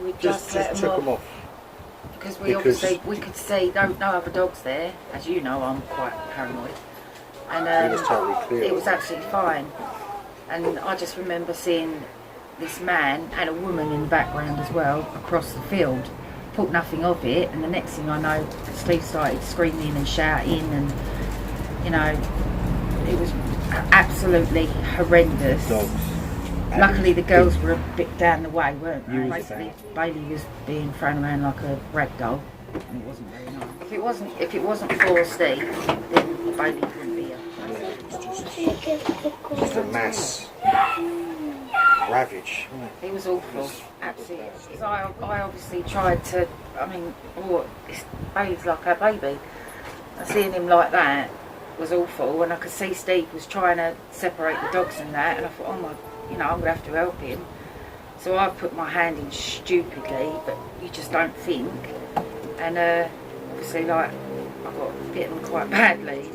we just let took them off. Because we obviously, we could see no other dogs there. As you know, I'm quite paranoid. And it was totally clear. It was absolutely fine. And I just remember seeing this man and a woman in the background as well, across the field. Thought nothing of it, and the next thing I know, Steve started screaming and shouting, and you know, it was absolutely horrendous. Dogs. Luckily the girls were a bit down the way, weren't they? Basically Bailey was being thrown around like a rag doll, and it wasn't very nice. If it wasn't for Steve, then Bailey wouldn't be here. Just a mass ravage. It was awful, absolutely. So I obviously tried to, I mean, Bailey's like our baby. And seeing him like that was awful, and I could see Steve was trying to separate the dogs and that, and I thought, oh my, you know, I'm going to have to help him. So I put my hand in stupidly, but you just don't think. And obviously, like, I got bitten quite badly.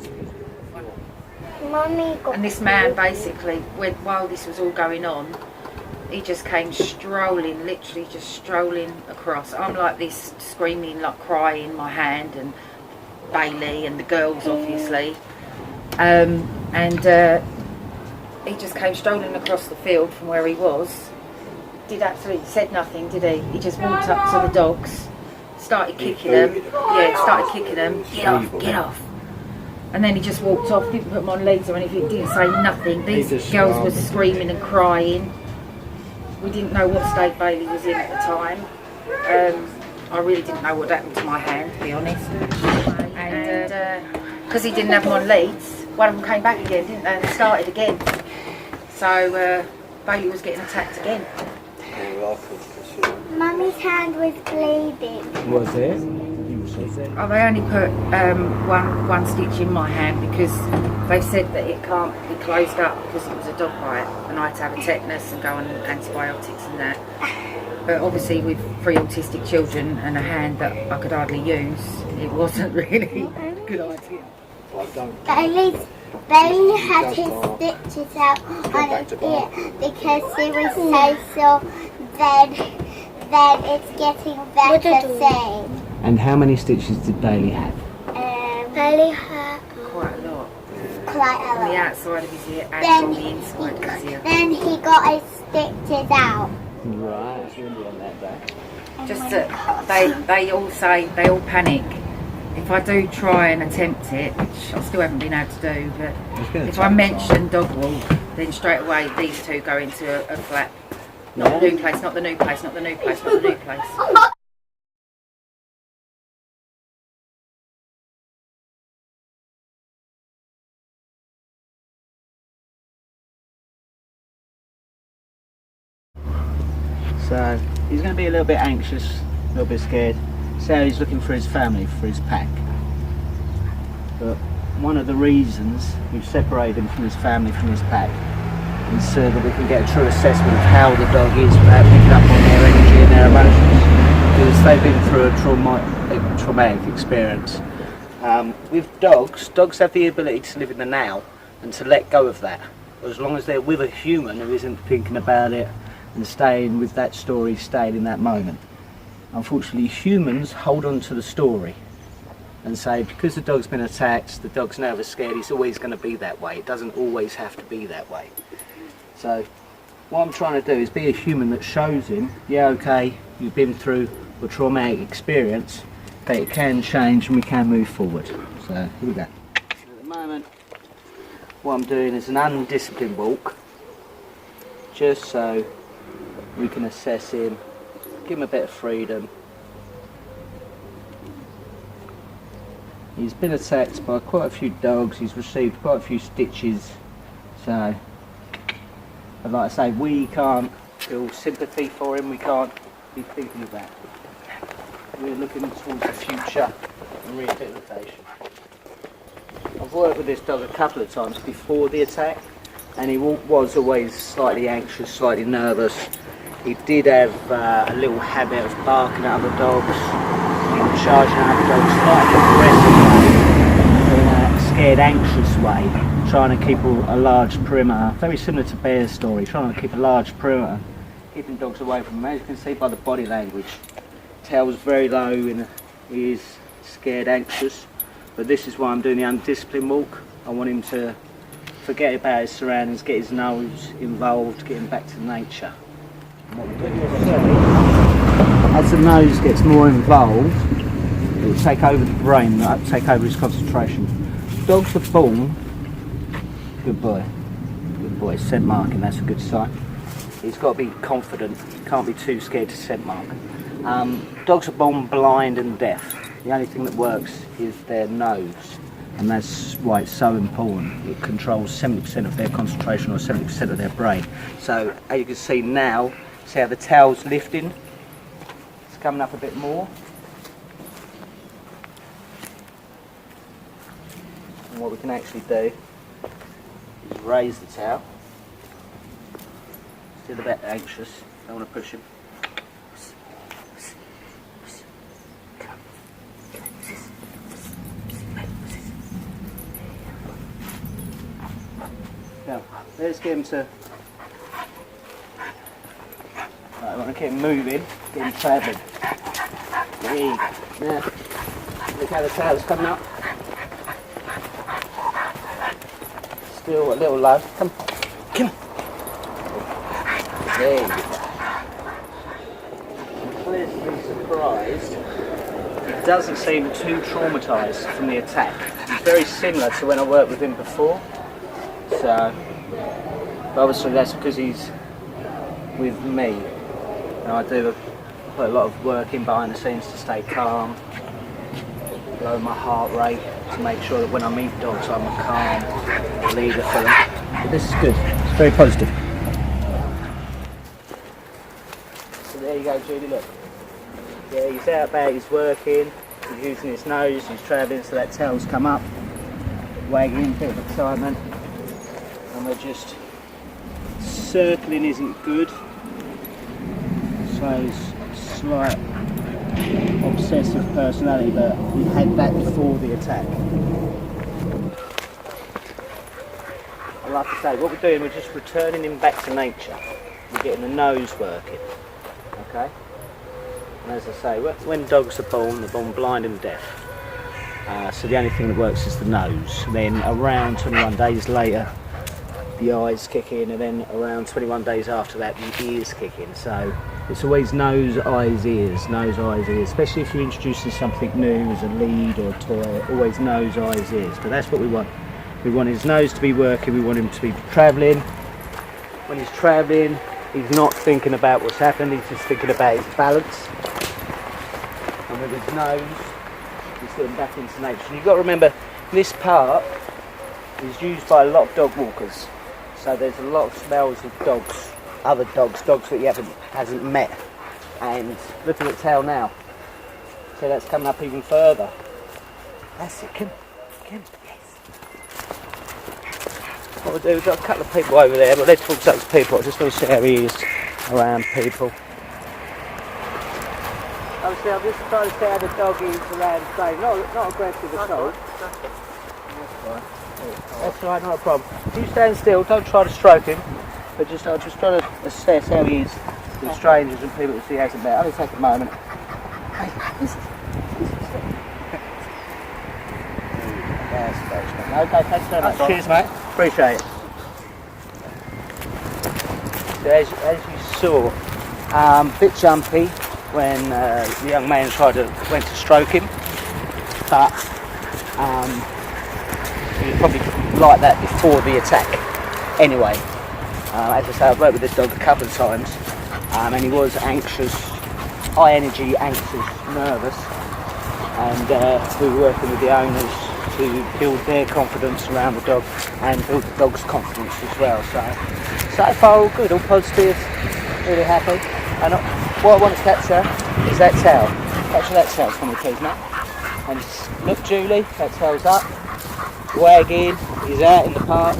And this man basically, while this was all going on, he just came strolling, literally just strolling across. I'm like this, screaming, like crying, my hand, and Bailey and the girls obviously. He just came strolling across the field from where he was. Said nothing, did he? He just walked up to the dogs, started kicking them. Yeah, started kicking them. Get off, get off. And then he just walked off, didn't put them on legs or anything, didn't say nothing. These girls were screaming and crying. We didn't know what state Bailey was in at the time. I really didn't know what happened to my hand, to be honest. And because he didn't have them on leads, one of them came back again, didn't they? And started again. So Bailey was getting attacked again. Mummy's hand was bleeding. Was it? Oh, they only put one stitch in my hand because they said that it can't be closed up because it was a dog bite, and I had to have a tetanus and go on antibiotics and that. But obviously with 3 autistic children and a hand that I could hardly use, it wasn't really a good idea. Bailey had his stitches out on his ear because he was so sore. Then it's getting better soon. And how many stitches did Bailey have? Bailey had Quite a lot. quite a On the lot. outside of his ear and on the inside of his ear. Then he got his stitches out. Right, it's really on that back. Just that they all panic. If I do try and attempt it, which I still haven't been able to do, but if I mention dog walk, then straight away these two go into a flat. Not the new place, not the new place, not the new place, not the new place. So he's going to be a little bit anxious, a little bit scared. So he's looking for his family, for his pack. But one of the reasons we've separated him from his family, from his pack, is so that we can get a true assessment of how the dog is without picking up on their energy and their emotions. Because they've been through a traumatic experience. With dogs have the ability to live in the now and to let go of that. As long as they're with a human who isn't thinking about it and staying with that story, staying in that moment. Unfortunately, humans hold on to the story and say, because the dog's been attacked, the dog's never scared, it's always going to be that way. It doesn't always have to be that way. So what I'm trying to do is be a human that shows him, yeah, okay, you've been through a traumatic experience, but it can change and we can move forward. So here we go. At the moment, what I'm doing is an undisciplined walk, just so we can assess him, give him a bit of freedom. He's been attacked by quite a few dogs, he's received quite a few stitches, so I'd like to say we can't feel sympathy for him, we can't be thinking of that. We're looking towards the future and rehabilitation. I've worked with this dog a couple of times before the attack, and he was always slightly anxious, slightly nervous. He did have a little habit of barking at other dogs, charging at other dogs, slightly aggressive, in a scared, anxious way, trying to keep a large perimeter, very similar to Bear's story, trying to keep a large perimeter. keeping dogs away from him. As you can see by the body language, tail's very low and he is scared, anxious. But this is why I'm doing the undisciplined walk. I want him to forget about his surroundings, get his nose involved, get him back to nature. And what we're doing, as the nose gets more involved, it will take over the brain, take over his concentration. Dogs are born, good boy, scent marking, that's a good sign. He's got to be confident, can't be too scared to scent mark. Dogs are born blind and deaf. The only thing that works is their nose, and that's why it's so important. It controls 70% of their concentration or 70% of their brain. So as you can see now, see how the tail's lifting? It's coming up a bit more. And what we can actually do is raise the tail. Still a bit anxious, don't want to push him. Now, let's get him to... Right, I want to keep him moving, get him travelling. Now, look how the tail's coming up. Still a little low. Come on. There you go. I'm pleasantly surprised. He doesn't seem too traumatised from the attack. He's very similar to when I worked with him before. So, obviously that's because he's with me. And I do put a lot of work in behind the scenes to stay calm, lower my heart rate, to make sure that when I meet dogs I'm a calm leader for them. But this is good, it's very positive. So there you go, Judy, look. Yeah, he's out about, he's working, he's using his nose, he's travelling, so that tail's come up, wagging, a bit of excitement. And we're just, circling isn't good, so slight obsessive personality, but we had that before the attack. And like I say, what we're doing, we're just returning him back to nature. We're getting the nose working, okay? And as I say, when dogs are born, they're born blind and deaf. So the only thing that works is the nose. Then around 21 days later, the eyes kick in, and then around 21 days after that, the ears kick in. So it's always nose, eyes, ears, nose, eyes, ears. Especially if you're introducing something new as a lead or a toy, always nose, eyes, ears. But that's what we want. We want his nose to be working, we want him to be travelling. When he's travelling, he's not thinking about what's happened, he's just thinking about his balance. And with his nose, he's getting back into nature. And you've got to remember, this part is used by a lot of dog walkers. So there's a lot of smells of dogs, other dogs that he hasn't met. And look at the tail now. So that's coming up even further. That's it, come, yes. What we'll do, we've got a couple of people over there, but let's talk to those people. I just want to see how he is around people. Obviously, I'm just trying to see how the dog is around today. Not aggressive at all. That's all right, not a problem. If you stand still, don't try to stroke him, but I'm just trying to assess how he is with strangers and people that he hasn't met. Only take a moment. Hey, listen. Okay, thanks very much. Cheers, mate. Appreciate it. So as you saw, a bit jumpy when the young man went to stroke him, but he was probably like that before the attack. Anyway, as I say, I've worked with this dog a couple of times, and he was anxious, high energy, anxious, nervous, and we were working with the owners to build their confidence around the dog and build the dog's confidence as well. So far all good, all positive, really happy. And what I want to capture is that tail. Capture that tail for me, please, Matt. And just look, Julie, that tail's up, wagging, he's out in the park.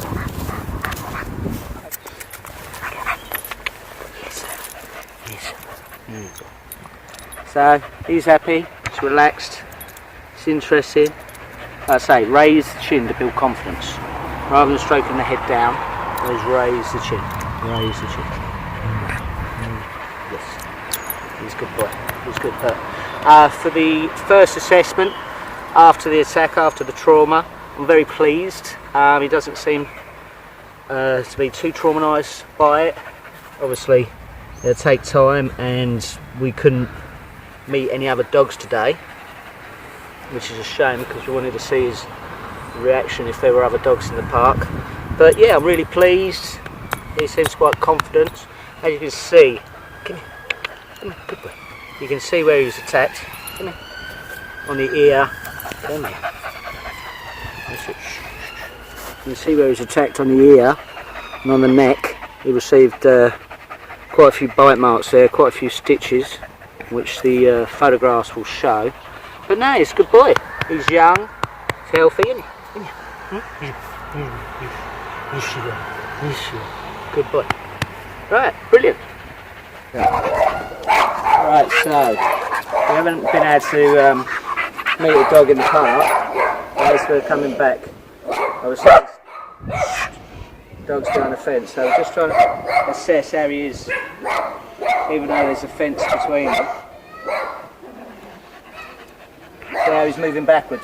So he's happy, he's relaxed, it's interesting. Like I say, raise the chin to build confidence. Rather than stroking the head down, raise the chin. Raise the chin. He's a good boy. He's a good pup. For the first assessment, after the attack, after the trauma, I'm very pleased. He doesn't seem to be too traumatised by it. Obviously, it'll take time, and we couldn't meet any other dogs today, which is a shame because we wanted to see his reaction if there were other dogs in the park. But yeah, I'm really pleased. He seems quite confident. As you can see, come here, good boy. You can see where he was attacked. Come here. On the ear. Come here. That's it. You can see where he was attacked on the ear and on the neck. He received quite a few bite marks there, quite a few stitches, which the photographs will show. But no, he's a good boy. He's young, he's healthy, isn't he? Good boy. Right, brilliant. Right, so we haven't been able to meet a dog in the park as we're coming back. Obviously, dog's behind the fence, so we're just trying to assess how he is, even though there's a fence between them. See how he's moving backwards.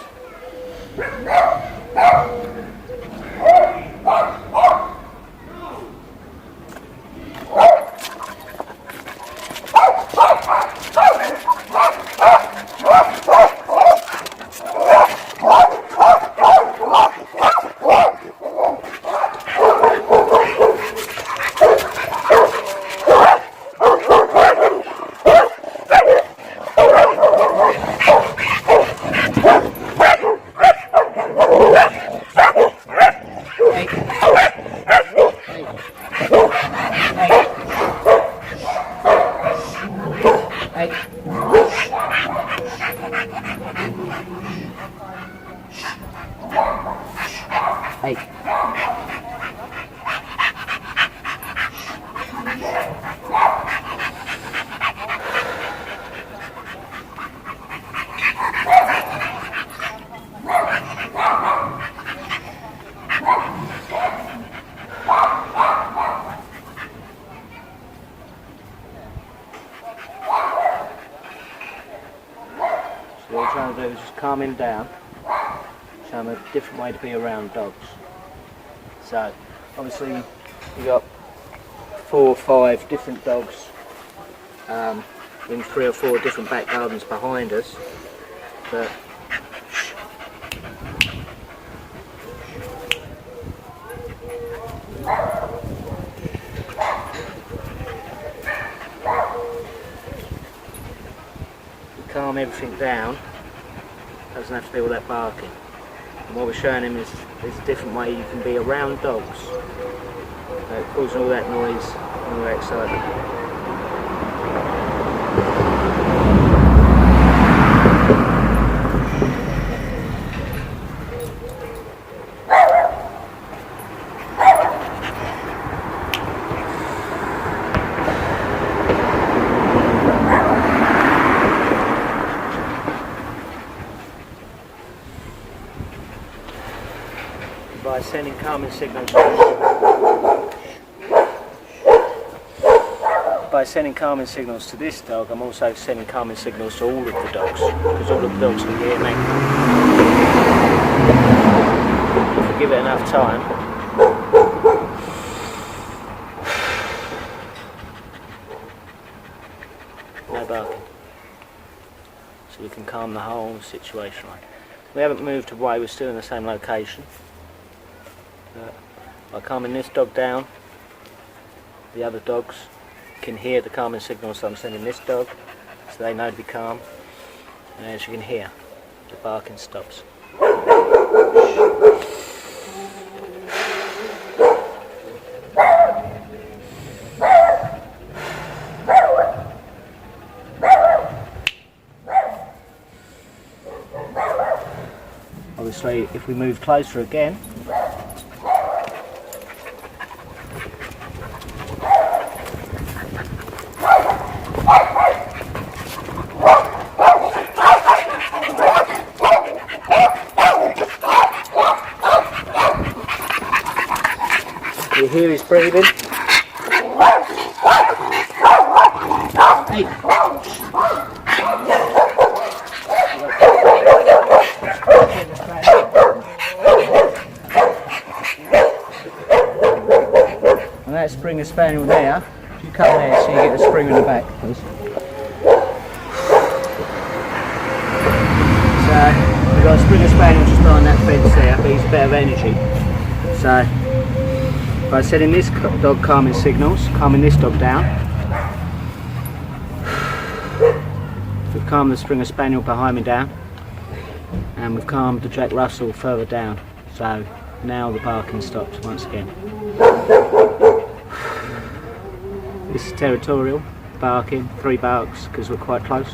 Hey. So what we're trying to do is just calm him down, show him a different way to be around dogs. So obviously we've got 4 or 5 different dogs in 3 or 4 different back gardens behind us, but calm everything down, doesn't have to be all that barking. And what we're showing him is there's a different way you can be around dogs, causing all that noise and all that excitement. By sending calming signals to this dog, I'm also sending calming signals to all of the dogs, because all of the dogs can hear me. If we give it enough time, no barking, so we can calm the whole situation. We haven't moved away, we're still in the same location. By calming this dog down, the other dogs can hear the calming signals that I'm sending this dog, so they know to be calm. And as you can hear, the barking stops. Obviously, if we move closer again, you hear his breathing. Hey. And that Springer Spaniel there, if you cut there so you get the spring in the back, please. So we've got a Springer Spaniel just behind that fence there, but he's a bit of energy. So by setting this dog calming signals, calming this dog down, we've calmed the Springer Spaniel behind me down, and we've calmed the Jack Russell further down. So now the barking stops once again. This is territorial barking, 3 barks because we're quite close.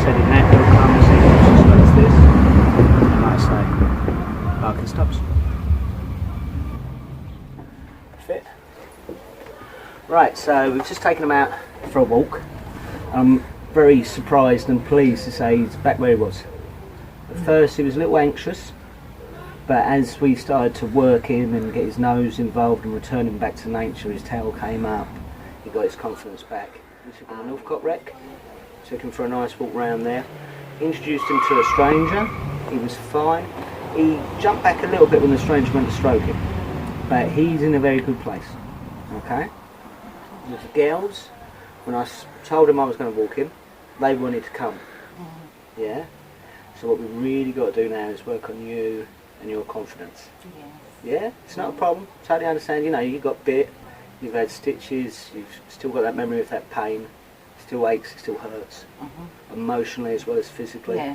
Setting that little calming signals as well as this, and like I say, barking stops. Fit. Right, so we've just taken him out for a walk. I'm very surprised and pleased to say he's back where he was. At first he was a little anxious, but as we started to work him and get his nose involved and return him back to nature, his tail came up, he got his confidence back. We took him to Northcote Rec, took him for a nice walk round there, introduced him to a stranger, he was fine. He jumped back a little bit when the stranger went to stroke him, but he's in a very good place. Okay? With the girls, when I told him I was going to walk him, they wanted to come. Yeah? So what we've really got to do now is work on you and your confidence. Yes. Yeah? It's not a problem. Totally understand. You know, you got bit, you've had stitches, you've still got that memory of that pain. It still aches, it still hurts. Emotionally as well as physically. Yeah.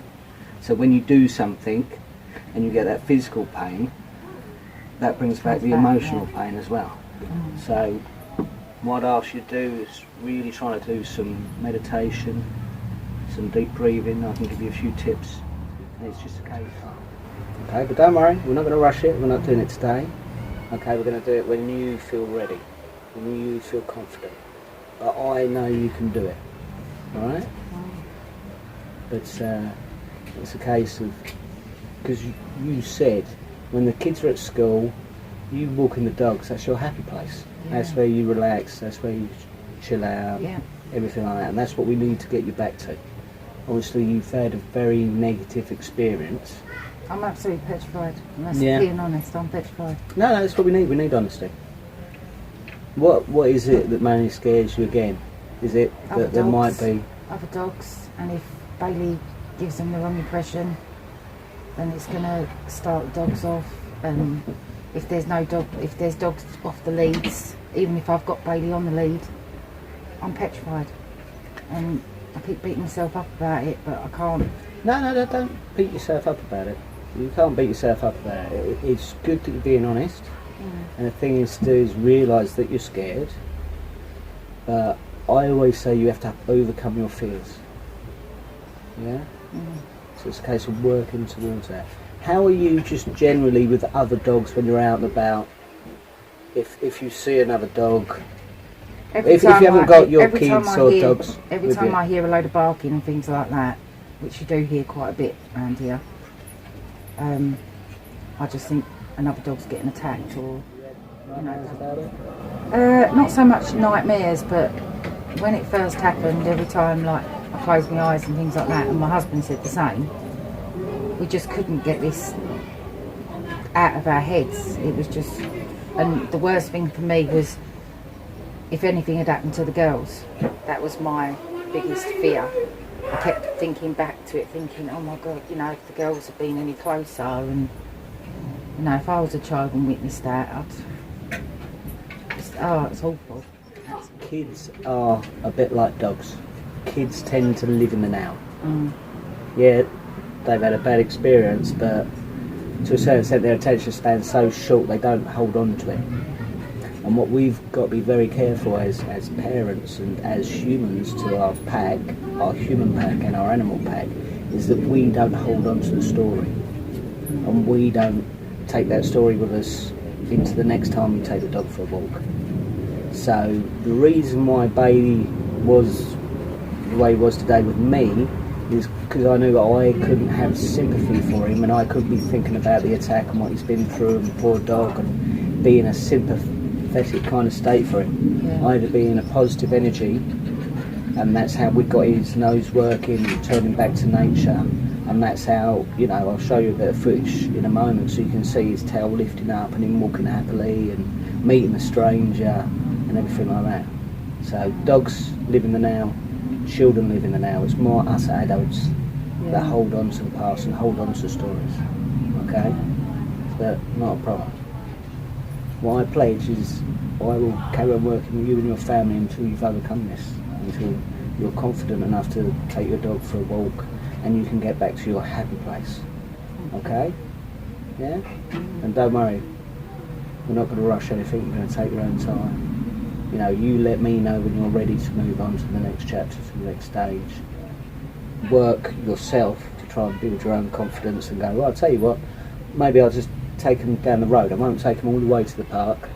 So when you do something and you get that physical pain, that brings back the emotional pain as well. So what I ask you to do is really try to do some meditation, some deep breathing. I can give you a few tips, and it's just a case. Okay, but don't worry, we're not going to rush it, we're not doing it today. Okay, we're going to do it when you feel ready, when you feel confident. But I know you can do it, alright? But it's a case of, because you said when the kids are at school, you walking the dogs, that's your happy place. Yeah. That's where you relax, that's where you chill out, everything like that, and that's what we need to get you back to. Obviously you've had a very negative experience. I'm absolutely petrified, and that's being honest, I'm petrified. No, that's what we need honesty. What is it that mainly scares you again? Is it that there might be other dogs, and if Bailey gives them the wrong impression, then it's going to start the dogs off, and if there's dogs off the leads, even if I've got Bailey on the lead, I'm petrified, and I keep beating myself up about it, but I can't. No, don't beat yourself up about it. You can't beat yourself up about it. It's good that you're being honest, and the thing is to do is realise that you're scared, but I always say you have to overcome your fears. Yeah? So it's a case of working towards that. How are you just generally with other dogs when you're out and about? If you see another dog, if you haven't got your kids or dogs, every time I hear a load of barking and things like that, which you do hear quite a bit around here, I just think another dog's getting attacked, or you know. Not so much nightmares, but when it first happened, every time like I closed my eyes and things like that, and my husband said the same. We just couldn't get this out of our heads. It was just, and the worst thing for me was if anything had happened to the girls. That was my biggest fear. I kept thinking back to it, thinking, oh my God, you know, if the girls had been any closer, and you know, if I was a child and witnessed that, it's awful. Kids are a bit like dogs. Kids tend to live in the now. Yeah, they've had a bad experience, but to a certain extent their attention span's so short they don't hold on to it. And what we've got to be very careful as parents and as humans to our pack, our human pack and our animal pack, is that we don't hold on to the story. And we don't take that story with us into the next time we take the dog for a walk. So the reason why Bailey was the way he was today with me is because I knew I couldn't have sympathy for him, and I couldn't be thinking about the attack and what he's been through, and the poor dog, and be in a sympathetic kind of state for him. Yeah. I had to be in a positive energy, and that's how we got his nose working, turning back to nature, and that's how, you know, I'll show you a bit of footage in a moment so you can see his tail lifting up and him walking happily and meeting a stranger and everything like that. So dogs live in the now, children live in the now. It's more us adults that hold on to the past and hold on to stories. Okay? But not a problem. What I pledge is I will carry on working with you and your family until you've overcome this, until you're confident enough to take your dog for a walk and you can get back to your happy place. Okay? Yeah? And don't worry, we're not going to rush anything, we're going to take your own time. You know, you let me know when you're ready to move on to the next chapter, to the next stage. Work yourself to try and build your own confidence and go, well, I'll tell you what, maybe I'll just take them down the road. I won't take them all the way to the park.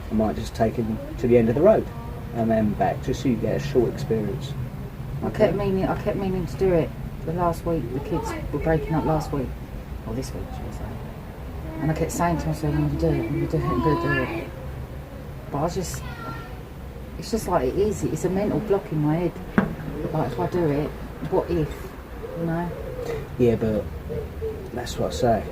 I might just take them to the end of the road and then back, just so you get a short experience. Okay? I kept meaning to do it. The last week, the kids were breaking up last week, or this week, should I say. And I kept saying to myself, I'm going to do it, I'm going to do it, I'm going to do it. But it's just like it is. It's a mental block in my head. Like, if I do it, what if, you know? Yeah, but that's what I say.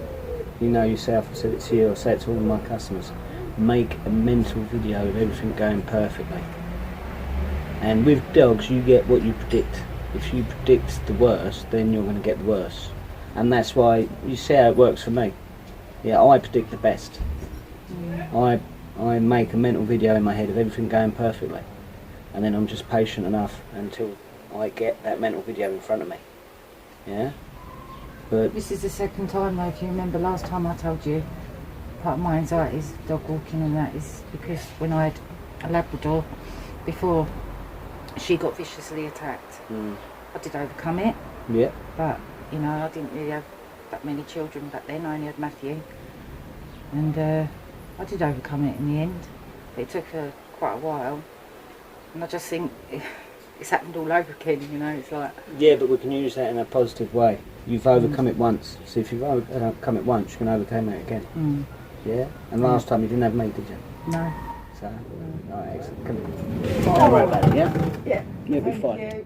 You know yourself, I said it to you, I say it to all of my customers. Make a mental video of everything going perfectly. And with dogs, you get what you predict. If you predict the worst, then you're going to get the worst. And that's why, you see how it works for me. Yeah, I predict the best. I make a mental video in my head of everything going perfectly. And then I'm just patient enough until I get that mental video in front of me. Yeah? But This is the second time, though, if you remember last time I told you, part of my anxiety is dog walking, and that is because when I had a Labrador, before she got viciously attacked, I did overcome it. yeah, But, you know, I didn't really have that many children back then. I only had Matthew. And I did overcome it in the end. But it took quite a while. And I just think it's happened all over again, you know. It's like... yeah, but we can use that in a positive way. You've overcome it once. So if you've overcome it once, you can overcome it again. Yeah? And last time you didn't have me, did you? No. So, alright, excellent. Come on. Don't worry about it, yeah? Yeah. You'll be Thank fine. you.